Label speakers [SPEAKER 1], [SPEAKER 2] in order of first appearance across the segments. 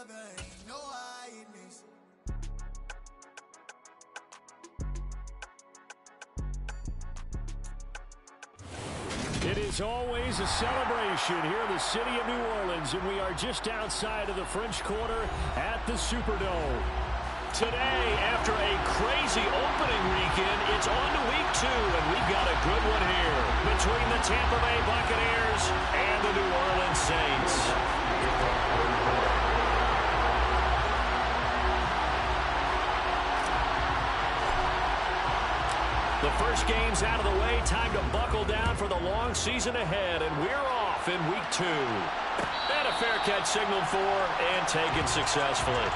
[SPEAKER 1] It is always a celebration here in the city of New Orleans, and we are just outside of the French Quarter at the Superdome. Today, after a crazy opening weekend, it's on to week 2, and we've got a good one here between the Tampa Bay Buccaneers and the New Orleans Saints. The first game's out of the way. Time to buckle down for the long season ahead, and we're off in week 2. And a fair catch signaled for and taken successfully.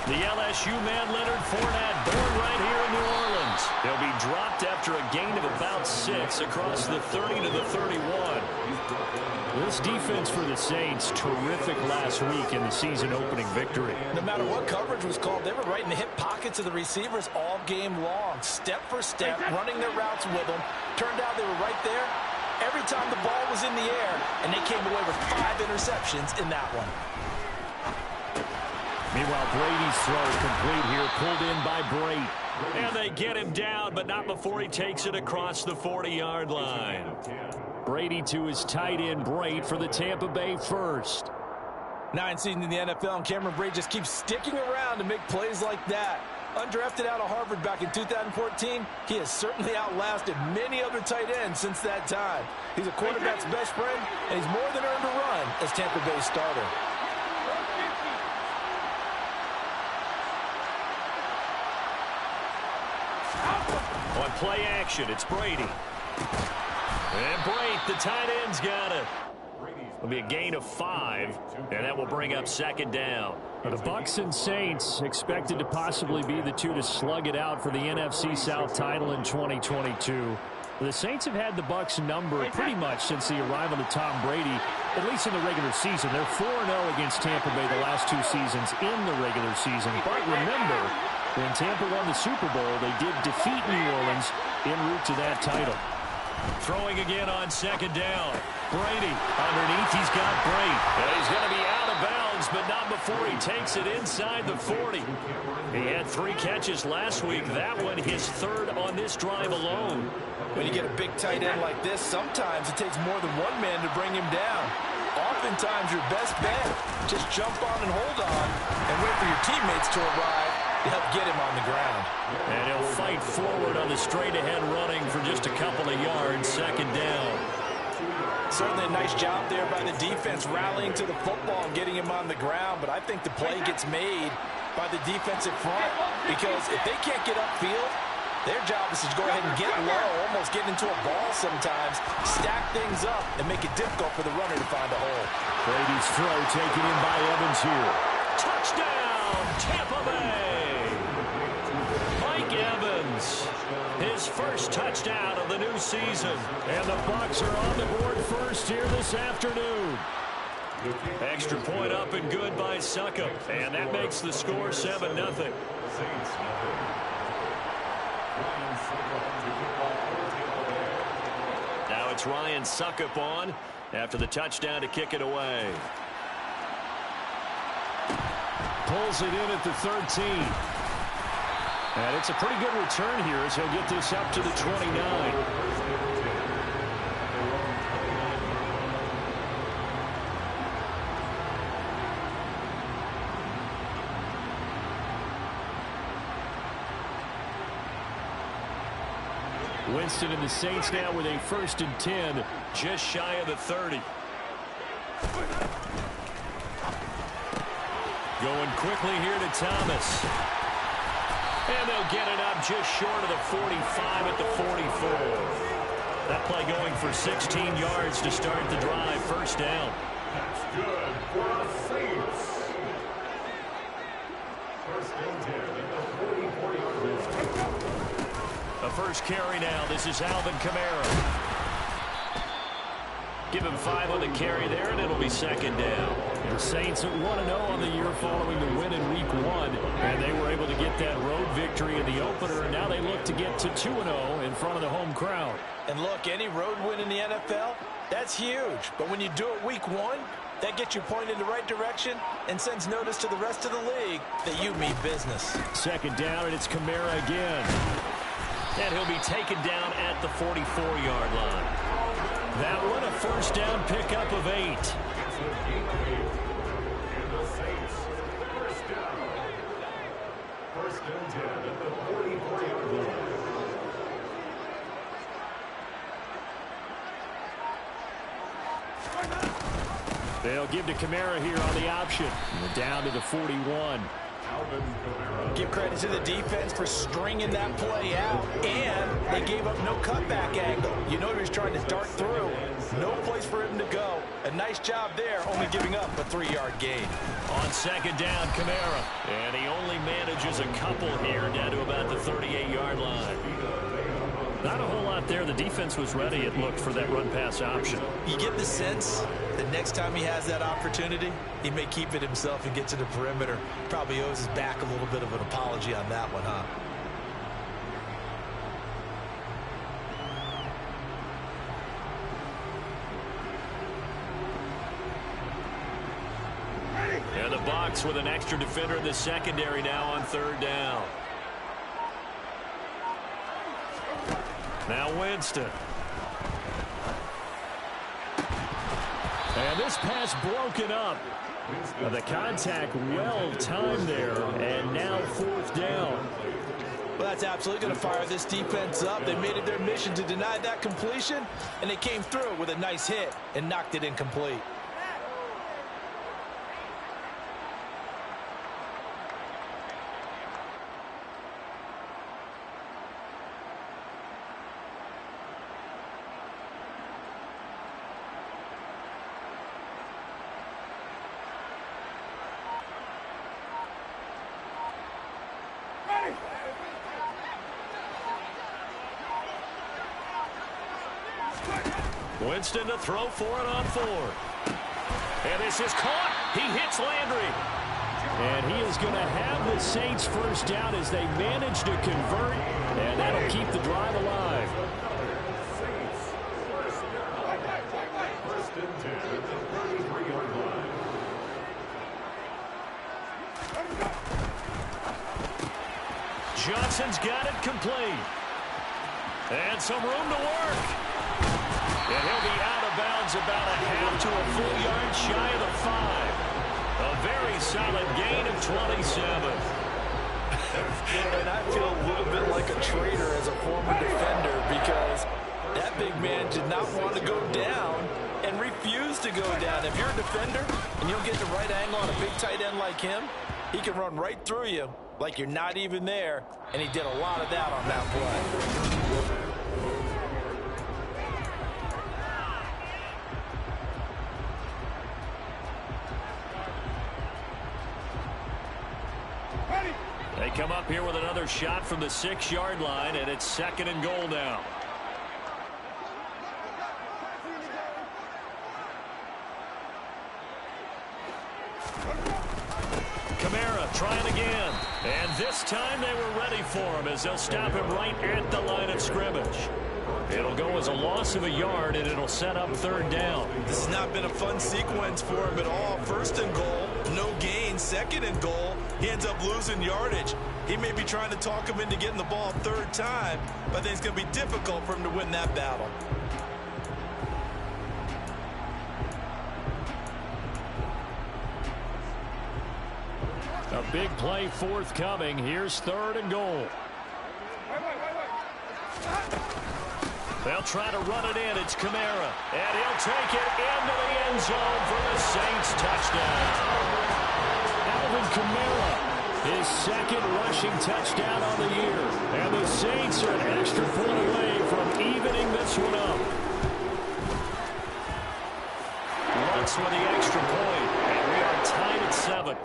[SPEAKER 1] The LSU man, Leonard Fournette, born right here in New Orleans. He'll be dropped after a gain of about 6 across the 30 to the 31. This defense for the Saints, terrific last week in the season-opening victory.
[SPEAKER 2] No matter what coverage was called, they were right in the hip pockets of the receivers all game long, step for step, running their routes with them. Turned out they were right there every time the ball was in the air, and they came away with 5 interceptions in that one.
[SPEAKER 1] Meanwhile, Brady's throw complete here, pulled in by Brate. And they get him down, but not before he takes it across the 40-yard line. Brady to his tight end, Brate, for the Tampa Bay first.
[SPEAKER 2] 9 seasons in the NFL, and Cameron Brate just keeps sticking around to make plays like that. Undrafted out of Harvard back in 2014, he has certainly outlasted many other tight ends since that time. He's a quarterback's best friend, and he's more than earned a run as Tampa Bay's starter.
[SPEAKER 1] On play action, it's Brady. And Brate, the tight end's got it. It'll be a gain of 5, and that will bring up second down. The Bucs and Saints expected to possibly be the two to slug it out for the NFC South title in 2022. The Saints have had the Bucs number pretty much since the arrival of Tom Brady, at least in the regular season. They're 4-0 against Tampa Bay the last 2 seasons in the regular season. But remember, when Tampa won the Super Bowl, they did defeat New Orleans en route to that title. Throwing again on second down. Brady underneath. He's got Brate. And he's going to be out of bounds, but not before he takes it inside the 40. He had 3 catches last week. That one his 3rd on this drive alone.
[SPEAKER 2] When you get a big tight end like this, sometimes it takes more than one man to bring him down. Oftentimes, your best bet, just jump on and hold on and wait for your teammates to arrive to help get him on the ground.
[SPEAKER 1] And he'll fight forward on the straight-ahead running for just a couple of yards, second down.
[SPEAKER 2] Certainly a nice job there by the defense rallying to the football and getting him on the ground, but I think the play gets made by the defensive front because if they can't get upfield, their job is to go ahead and get low, almost get into a ball sometimes, stack things up, and make it difficult for the runner to find a hole.
[SPEAKER 1] Brady's throw taken in by Evans here. Touchdown, Tampa Bay! Mike Evans, his first touchdown of the new season. And the Bucs are on the board first here this afternoon. Extra point up and good by Succop. And that makes the score 7-0. Now it's Ryan Succop on after the touchdown to kick it away. Pulls it in at the 13. And it's a pretty good return here as he'll get this up to the 29. Winston and the Saints now with a 1st and 10, just shy of the 30. Going quickly here to Thomas. And they'll get it up just short of the 45 at the 44. That play going for 16 yards to start the drive, first down.
[SPEAKER 3] That's good for the Saints.
[SPEAKER 1] The first carry now. This is Alvin Kamara. Give him 5 on the carry there, and it'll be second down.
[SPEAKER 3] The Saints 1-0 on the year following the win in Week 1, and they were able to get that road victory in the opener, and now they look to get to 2-0 in front of the home crowd.
[SPEAKER 2] And look, any road win in the NFL, that's huge. But when you do it Week 1, that gets you pointed in the right direction and sends notice to the rest of the league that you mean business.
[SPEAKER 3] Second down, and it's Kamara again.
[SPEAKER 1] And he'll be taken down at the 44-yard line. That one a first down pickup of 8.
[SPEAKER 3] They'll give to Kamara here on the option. Down to the 41.
[SPEAKER 2] Give credit to the defense for stringing that play out, and they gave up no cutback angle. You know he was trying to dart through. No place for him to go. A nice job there, only giving up a 3-yard gain.
[SPEAKER 1] On second down, Kamara. And he only manages a couple here, down to about the 38-yard line.
[SPEAKER 3] Not a whole lot there. The defense was ready, it looked, for that run-pass option.
[SPEAKER 2] You get the sense that next time he has that opportunity, he may keep it himself and get to the perimeter. Probably owes his back a little bit of an apology on that one, huh?
[SPEAKER 1] And the Bucs with an extra defender in the secondary now on third down. Now Winston.
[SPEAKER 3] And this pass broken up. The contact well timed there, and now fourth down.
[SPEAKER 2] Well, that's absolutely going to fire this defense up. They made it their mission to deny that completion, and they came through with a nice hit and knocked it incomplete.
[SPEAKER 1] Winston to throw for it on 4. And this is caught. He hits Landry.
[SPEAKER 3] And he is going to have the Saints first down as they manage to convert, and that'll keep the drive alive.
[SPEAKER 1] Johnson's got it complete. And some room to work. And he'll be out of bounds about a half to a full yard shy of the 5. A very solid gain of 27.
[SPEAKER 2] And I feel a little bit like a traitor as a former defender because that big man did not want to go down and refused to go down. If you're a defender and you'll get the right angle on a big tight end like him, he can run right through you like you're not even there, and he did a lot of that on that play.
[SPEAKER 1] They come up here with another shot from the 6-yard line, and it's second and goal now. Kamara trying again. And this time they were ready for him as they'll stop him right at the line of scrimmage. It'll go as a loss of a yard, and it'll set up third down.
[SPEAKER 2] This has not been a fun sequence for him at all. First and goal, no gain. Second and goal, he ends up losing yardage. He may be trying to talk him into getting the ball third time, but I think it's going to be difficult for him to win that battle.
[SPEAKER 3] A big play forthcoming. Here's third and goal.
[SPEAKER 1] They'll try to run it in. It's Kamara. And he'll take it into the end zone for the Saints touchdown.
[SPEAKER 3] Alvin Kamara, his second rushing touchdown on the year. And the Saints are an extra point away from evening this one up.
[SPEAKER 1] Lutz with the extra point. And we are tied at 7.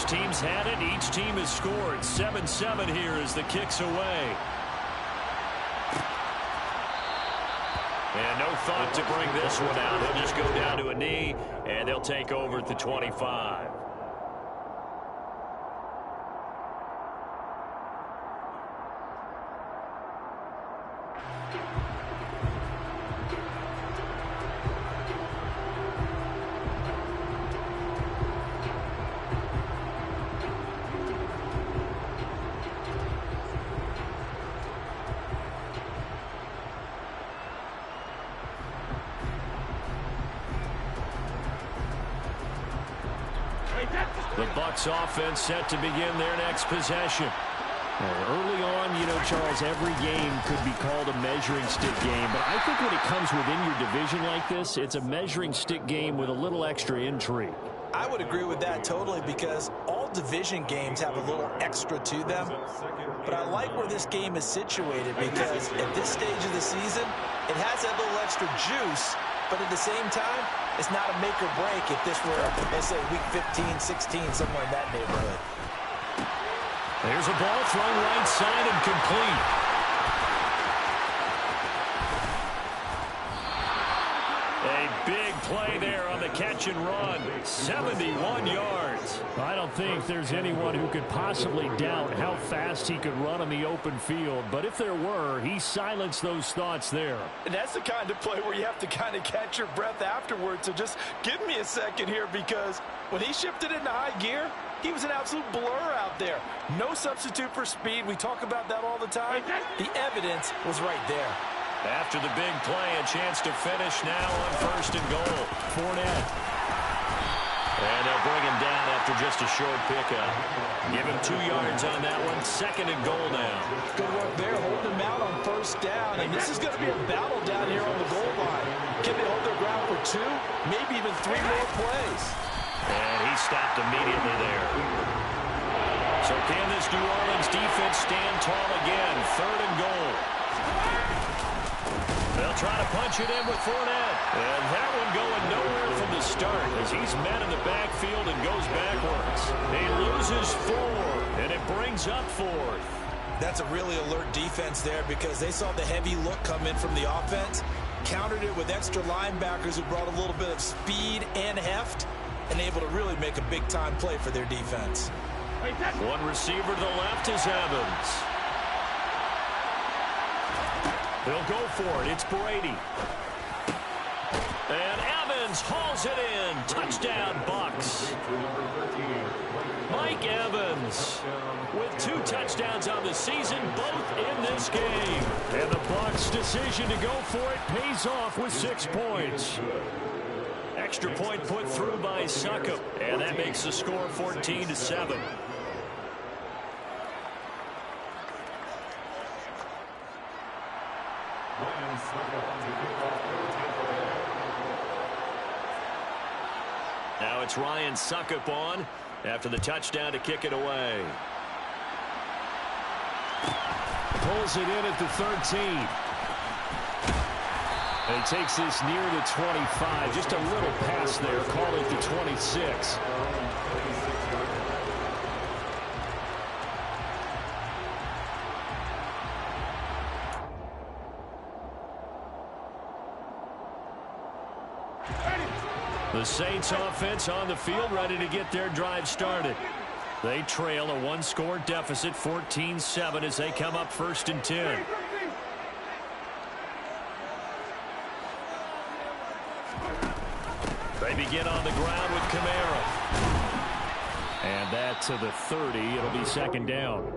[SPEAKER 1] Each team's had it. Each team has scored. 7-7 here as the kick's away. And no thought to bring this one out. He'll just go down to a knee, and they'll take over at the 25. The Bucs offense set to begin their next possession.
[SPEAKER 3] Early on, you know, Charles, every game could be called a measuring stick game. But I think when it comes within your division like this, it's a measuring stick game with a little extra intrigue.
[SPEAKER 2] I would agree with that totally because all division games have a little extra to them. But I like where this game is situated because at this stage of the season, it has that little extra juice. But at the same time, it's not a make or break if this were, let's say, week 15, 16, somewhere in that neighborhood.
[SPEAKER 1] There's a ball thrown right side and complete. A big play there on the catch and run. 71 yards.
[SPEAKER 3] I don't think there's anyone who could possibly doubt how fast he could run on the open field. But if there were, he silenced those thoughts there.
[SPEAKER 2] And that's the kind of play where you have to kind of catch your breath afterwards. So just give me a second here because when he shifted into high gear, he was an absolute blur out there. No substitute for speed. We talk about that all the time. The evidence was right there.
[SPEAKER 1] After the big play, a chance to finish now on 1st and goal. Fournette. And they'll bring him down after just a short pickup. Give him 2 yards on that one. 2nd and goal now.
[SPEAKER 2] Good work there, holding him out on 1st down. And this is going to be a battle down here on the goal line. Can they hold their ground for 2, maybe even 3 more plays?
[SPEAKER 1] And he stopped immediately there. So can this New Orleans defense stand tall again? 3rd and goal. They'll try to punch it in with Fournette. And that one going nowhere from the start as he's met in the backfield and goes backwards. He loses 4, and it brings up 4th.
[SPEAKER 2] That's a really alert defense there because they saw the heavy look come in from the offense, countered it with extra linebackers who brought a little bit of speed and heft, and able to really make a big-time play for their defense.
[SPEAKER 1] One receiver to the left is Evans. They'll go for it. It's Brady. And Evans hauls it in. Touchdown, Bucs. Mike Evans with 2 touchdowns on the season, both in this game. And the Bucs' decision to go for it pays off with 6 points. Extra point put through by Succop. And that makes the score 14-7. Now it's Ryan Succop on after the touchdown to kick it away.
[SPEAKER 3] Pulls it in at the 13. And he takes this near the 25. Just a little pass there. Call it the 26. The Saints offense on the field ready to get their drive started. They trail a 1-score deficit, 14-7 as they come up 1st and 10. They begin on the ground with Kamara. And that to the 30. It'll be 2nd down.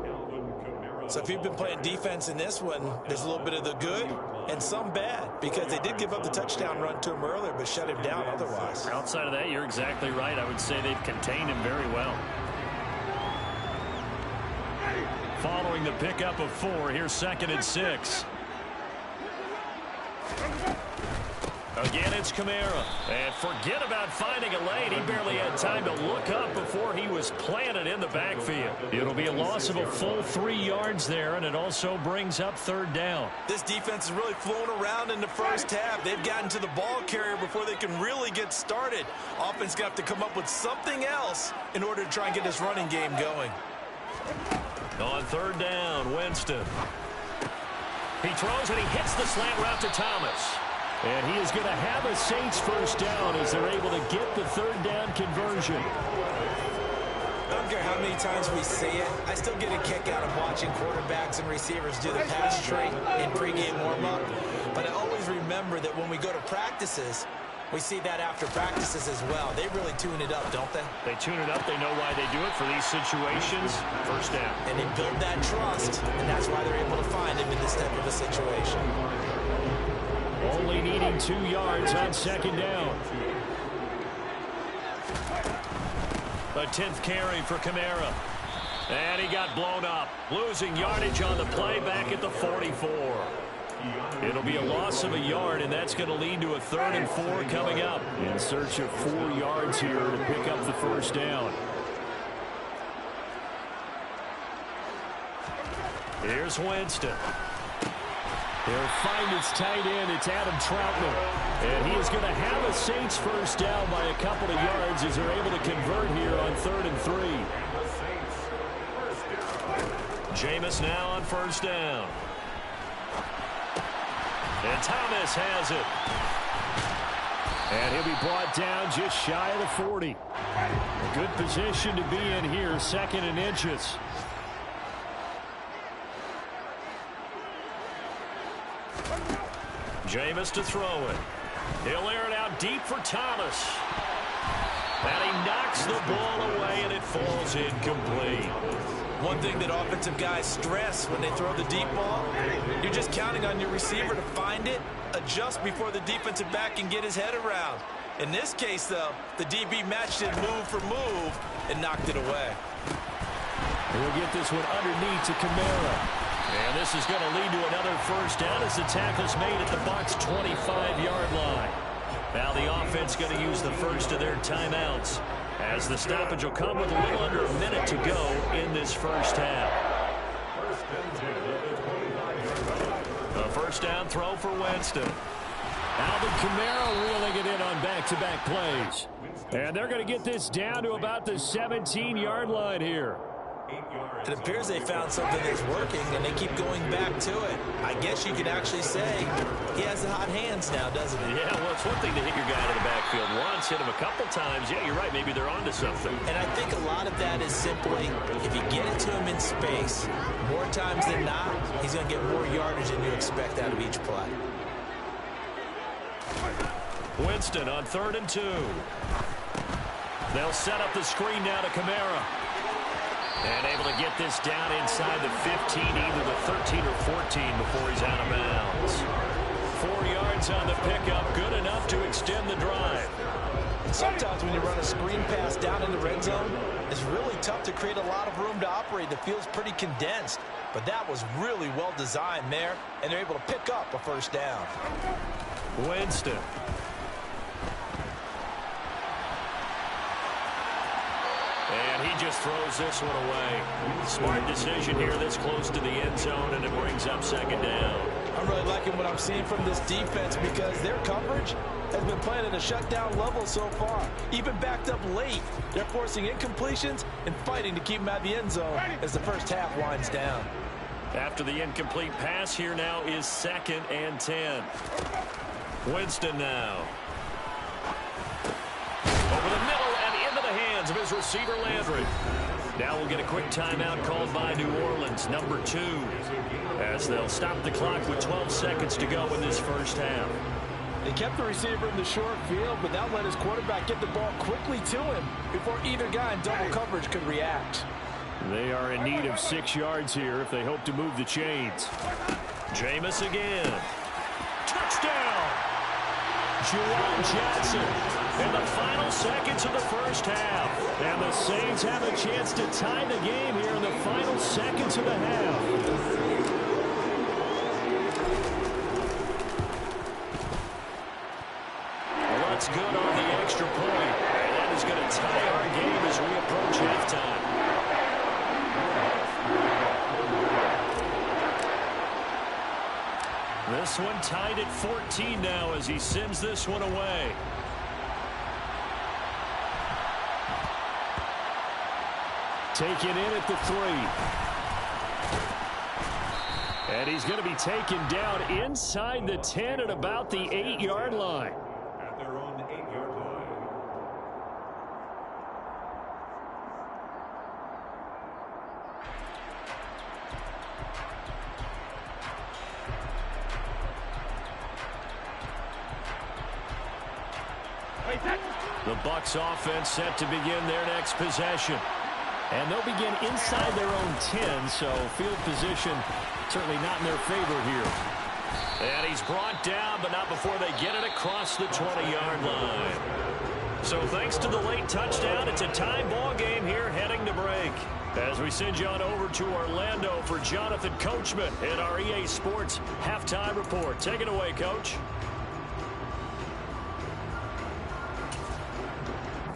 [SPEAKER 2] So if you've been playing defense in this one, there's a little bit of the good and some bad because they did give up the touchdown run to him earlier but shut him down otherwise.
[SPEAKER 1] Outside of that, you're exactly right. I would say they've contained him very well. Following the pickup of 4, here's 2nd and 6. Again, it's Kamara. And forget about finding a lane. He barely had time to look up before he was planted in the backfield. It'll be a loss of a full 3 yards there, and it also brings up 3rd down.
[SPEAKER 2] This defense is really flowing around in the first half. They've gotten to the ball carrier before they can really get started. Offense got to come up with something else in order to try and get this running game going.
[SPEAKER 1] On 3rd down, Winston. He throws and he hits the slant route to Thomas.
[SPEAKER 3] And he is going to have a Saints first down as they're able to get the 3rd down conversion.
[SPEAKER 4] I don't care how many times we see it. I still get a kick out of watching quarterbacks and receivers do the pass tree in pregame warm-up. But I always remember that when we go to practices, we see that after practices as well. They really tune it up, don't they?
[SPEAKER 1] They tune it up. They know why they do it for these situations. First down.
[SPEAKER 4] And they build that trust, and that's why they're able to find him in this type of a situation.
[SPEAKER 3] Only needing 2 yards on 2nd down.
[SPEAKER 1] The 10th carry for Kamara. And he got blown up. Losing yardage on the play back at the 44. It'll be a loss of a yard, and that's going to lead to a 3rd and 4 coming up.
[SPEAKER 3] In search of 4 yards here to pick up the first down.
[SPEAKER 1] Here's Winston.
[SPEAKER 3] They'll find its tight end. It's Adam Troutman. And he is going to have a Saints first down by a couple of yards as they're able to convert here on 3rd and 3.
[SPEAKER 1] Jameis now on 1st down. And Thomas has it.
[SPEAKER 3] And he'll be brought down just shy of the 40. A good position to be in here, 2nd and inches.
[SPEAKER 1] Jameis to throw it. He'll air it out deep for Thomas. And he knocks the ball away, and it falls incomplete.
[SPEAKER 2] One thing that offensive guys stress when they throw the deep ball, you're just counting on your receiver to find it, adjust before the defensive back can get his head around. In this case, though, the DB matched it move for move and knocked it away.
[SPEAKER 3] We'll get this one underneath to Kamara.
[SPEAKER 1] And this is going to lead to another first down as the tackle's made at the Bucs' 25-yard line. Now the offense going to use the first of their timeouts, as the stoppage will come with a little under a minute to go in this first half. A first down throw for Winston.
[SPEAKER 3] Alvin Kamara reeling it in on back-to-back plays. And they're going to get this down to about the 17-yard line here.
[SPEAKER 4] It appears they found something that's working, and they keep going back to it. I guess you could actually say he has the hot hands now, doesn't he?
[SPEAKER 1] Yeah, well, it's one thing to hit your guy out of the backfield once, hit him a couple times. Yeah, you're right. Maybe they're onto something.
[SPEAKER 4] And I think a lot of that is simply, if you get it to him in space, more times than not, he's going to get more yardage than you expect out of each play.
[SPEAKER 1] Winston on 3rd and 2. They'll set up the screen now to Kamara. And able to get this down inside the 15, either the 13 or 14 before he's out of bounds. 4 yards on the pickup, good enough to extend the drive.
[SPEAKER 2] Sometimes when you run a screen pass down in the red zone, it's really tough to create a lot of room to operate. The field's pretty condensed, but that was really well designed there, and they're able to pick up a first down.
[SPEAKER 1] Winston. And he just throws this one away. Smart decision here this close to the end zone, and it brings up 2nd down.
[SPEAKER 2] I'm really liking what I'm seeing from this defense because their coverage has been playing at a shutdown level so far. Even backed up late, they're forcing incompletions and fighting to keep them out of the end zone as the first half winds down.
[SPEAKER 1] After the incomplete pass, here now is 2nd and 10. Winston now. Over the middle and into the hands of his receiver, Landry. Now we'll get a quick timeout called by New Orleans, number 2, as they'll stop the clock with 12 seconds to go in this first half.
[SPEAKER 2] They kept the receiver in the short field, but now let his quarterback get the ball quickly to him before either guy in double coverage could react.
[SPEAKER 3] They are in need of 6 yards here if they hope to move the chains.
[SPEAKER 1] Jameis again. Touchdown! Juwan Johnson in the final seconds of the first half.
[SPEAKER 3] And the Saints have a chance to tie the game here in the final seconds of the half.
[SPEAKER 1] This one tied at 14 now as he sends this one away. Taken in at the 3. And he's going to be taken down inside the 10 at about the 8-yard line.
[SPEAKER 5] At their own 8-yard line.
[SPEAKER 1] The Bucs offense set to begin their next possession. And they'll begin inside their own 10, so field position certainly not in their favor here. And he's brought down, but not before they get it across the 20-yard line. So thanks to the late touchdown, it's a tie ball game here heading to break. As we send you on over to Orlando for Jonathan Coachman in our EA Sports Halftime Report. Take it away, Coach.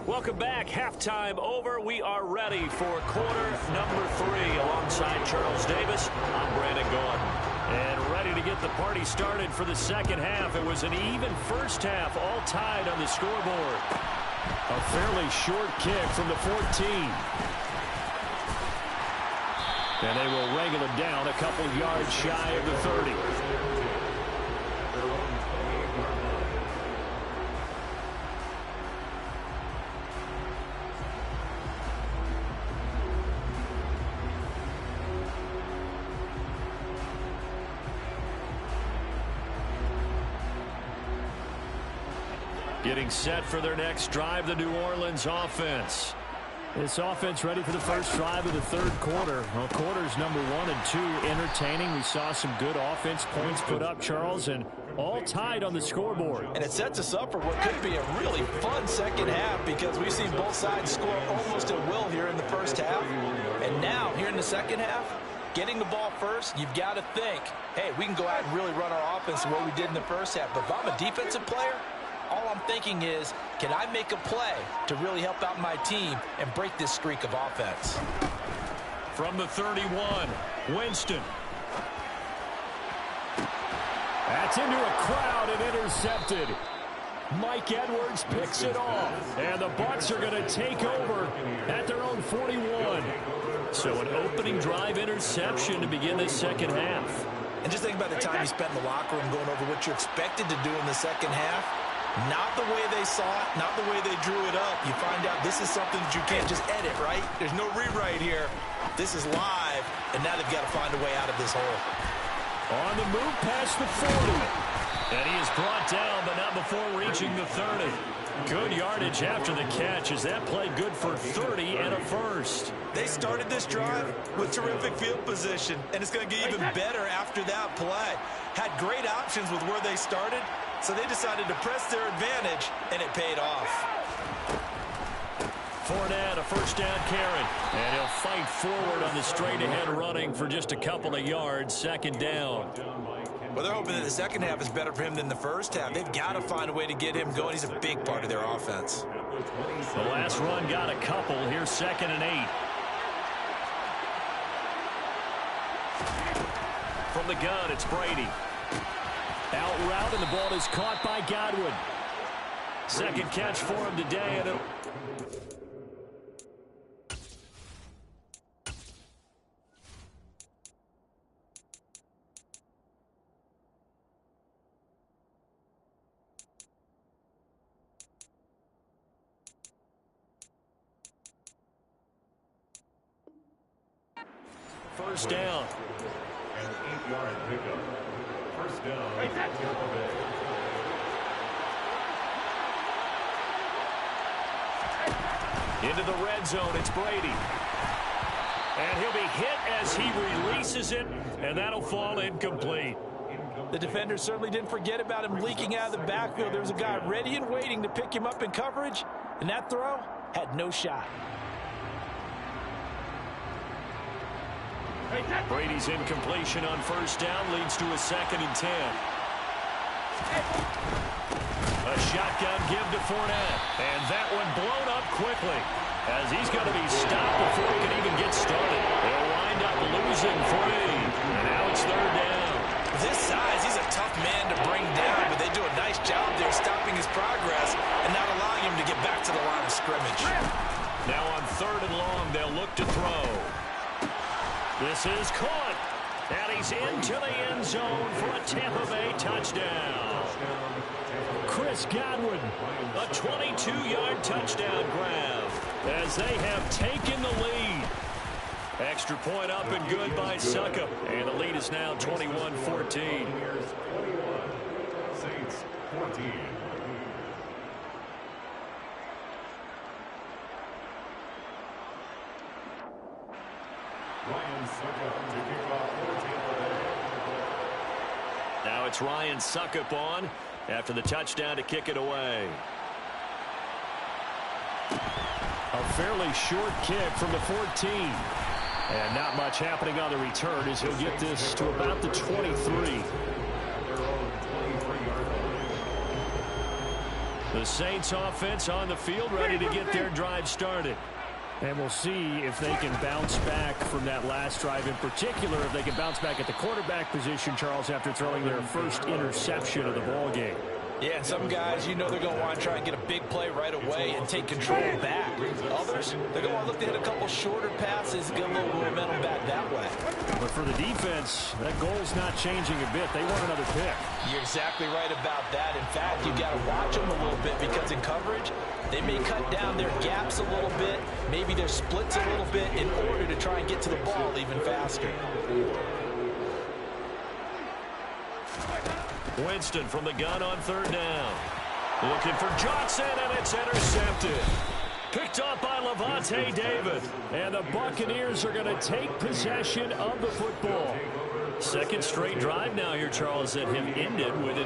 [SPEAKER 1] Welcome back. Halftime over. We are ready for quarter number 3. Alongside Charles Davis, I'm Brandon Gaudin. And ready to get the party started for the second half. It was an even first half, all tied on the scoreboard. A fairly short kick from the 14. And they will wrangle him down a couple yards shy of the 30. Getting set for their next drive, the New Orleans offense. This offense ready for the first drive of the third quarter. Well, quarters number 1 and 2 entertaining. We saw some good offense points put up, Charles, and all tied on the scoreboard.
[SPEAKER 2] And it sets us up for what could be a really fun second half because we've seen both sides score almost at will here in the first half. And now, here in the second half, getting the ball first, you've got to think, hey, we can go out and really run our offense the way we did in the first half. But if I'm a defensive player, all I'm thinking is, can I make a play to really help out my team and break this streak of offense?
[SPEAKER 1] From the 31, Winston. That's into a crowd and intercepted. Mike Edwards picks it off. And the Bucs are going to take over at their own 41. So an opening drive interception to begin this second half.
[SPEAKER 2] And just think about the time you spent in the locker room going over what you're expected to do in the second half. Not the way they saw it, not the way they drew it up. You find out this is something that you can't just edit, right? There's no rewrite here. This is live, and now they've got to find a way out of this hole.
[SPEAKER 1] On the move past the 40. And he is brought down, but not before reaching the 30. Good yardage after the catch as that play good for 30 and a first.
[SPEAKER 4] They started this drive with terrific field position, and it's going to get even better after that play. Had great options with where they started, so they decided to press their advantage, and it paid off.
[SPEAKER 1] Fournette, a first down carry. And he'll fight forward on the straight-ahead running for just a couple of yards, second down.
[SPEAKER 4] Well, they're hoping that the second half is better for him than the first half. They've got to find a way to get him going. He's a big part of their offense.
[SPEAKER 1] The last run got a couple. Here's 2nd and 8. From the gun, it's Brady. Out route, and the ball is caught by Godwin. Second catch for him today, and it'll... First down.
[SPEAKER 5] An 8-yard pickup. First down.
[SPEAKER 1] Into the red zone, it's Brady. And he'll be hit as he releases it, and that'll fall incomplete.
[SPEAKER 2] The defender certainly didn't forget about him leaking out of the backfield. There was a guy ready and waiting to pick him up in coverage, and that throw had no shot.
[SPEAKER 1] Brady's incompletion on first down leads to a 2nd and 10. A shotgun give to Fournette. And that one blown up quickly as he's going to be stopped before he can even get started. They'll wind up losing 3. And now it's 3rd down.
[SPEAKER 4] This size, he's a tough
[SPEAKER 1] pass is caught. And he's into the end zone for a Tampa Bay touchdown.
[SPEAKER 3] Chris Godwin.
[SPEAKER 1] A 22-yard touchdown grab as they have taken the lead. Extra point up and good by Succop. And the lead is now 21-14.
[SPEAKER 5] Saints 14. Ryan Succop to kick off for Tampa Bay.
[SPEAKER 1] Now it's Ryan Succop on after the touchdown to kick it away.
[SPEAKER 3] A fairly short kick from the 14. And not much happening on the return as he'll get this to about the 23.
[SPEAKER 1] The Saints offense on the field ready to get their drive started.
[SPEAKER 3] And we'll see if they can bounce back from that last drive, in particular if they can bounce back at the quarterback position, Charles, after throwing their first interception of the ball game.
[SPEAKER 2] Yeah, and some guys, you know they're going to want to try and get a big play right away and take control back. Others, they're going to want to look to hit a couple shorter passes, get a little momentum back that way.
[SPEAKER 3] But for the defense, that goal's not changing a bit. They want another pick.
[SPEAKER 2] You're exactly right about that. In fact, you got to watch them a little bit because in coverage, they may cut down their gaps a little bit, maybe their splits a little bit in order to try and get to the ball even faster.
[SPEAKER 1] Winston from the gun on third down. Looking for Johnson, and it's intercepted. Picked up by Lavonte David.
[SPEAKER 3] And the Buccaneers are going to take possession of the football.
[SPEAKER 1] Second straight drive now here, Charles, that have ended with